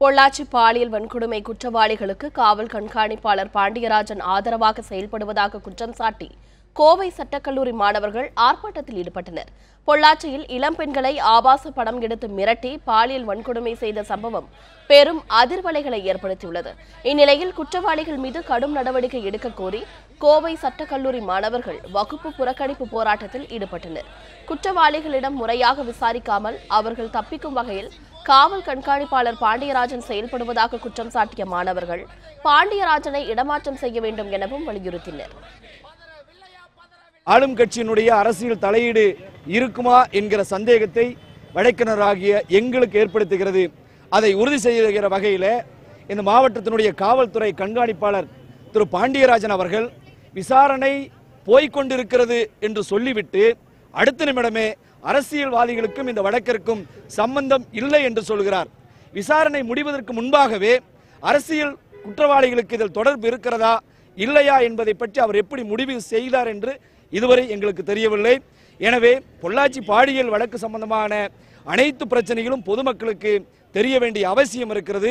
பொள்ளாச்சி பாலியல் வன்கொடுமை குற்றவாளிகளுக்கு காவல் கண்காணிப்பாளர் பாண்டியராஜன் ஆதரவாக செயல்படுவதாக குற்றம் சாட்டி கோவை சட்டக்கல்லூரி மாணவர்கள் ஆர்ப்பாட்டத்தில் ஈடுபட்டனர். பொள்ளாச்சியில் இளம் பெண்களை ஆபாச படம் எடுத்து மிரட்டி பாலியல் வன்கொடுமை செய்த சம்பவம் பெரும் அதிர்வலைகளை ஏற்படுத்தியுள்ளது. இந்நிலையில் குற்றவாளிகள் மீது கடும் நடவடிக்கை எடுக்க கோரி கோவை சட்டக்கல்லூரி மாணவர்கள் வகுப்பு புறக்கணிப்பு போராட்டத்தில் ஈடுபட்டனர். குற்றவாளிகளிடம் முறையாக விசாரிக்காமல் அவர்கள் தப்பிக்கும் வகையில் காவல் கண்காணிப்பாளர் பாண்டியராஜன் செயல்படுவதாக குற்றம் சாட்டிய மாணவர்கள் பாண்டியராஜனை இடமாற்றம் செய்ய வேண்டும் எனவும் வலியுறுத்தினர். ஆளும் கட்சியினுடைய அரசியல் தலையீடு இருக்குமா என்கிற சந்தேகத்தை வழக்கினராகிய எங்களுக்கு ஏற்படுத்துகிறது. அதை உறுதி செய்கிற வகையில் இந்த மாவட்டத்தினுடைய காவல்துறை கண்காணிப்பாளர் திரு பாண்டியராஜன் அவர்கள் விசாரணை போய்கொண்டிருக்கிறது என்று சொல்லிவிட்டு அடுத்த நிமிடமே அரசியல்வாதிகளுக்கும் இந்த வழக்கிற்கும் சம்பந்தம் இல்லை என்று சொல்கிறார். விசாரணை முடிவதற்கு முன்பாகவே அரசியல் குற்றவாளிகளுக்கு இதில் தொடர்பு இருக்கிறதா இல்லையா என்பதை பற்றி அவர் எப்படி முடிவு செய்தார் என்று இதுவரை எங்களுக்கு தெரியவில்லை. எனவே பொள்ளாச்சி பாலியல் வழக்கு சம்பந்தமான அனைத்து பிரச்சனைகளும் பொதுமக்களுக்கு தெரிய வேண்டிய அவசியம் இருக்கிறது.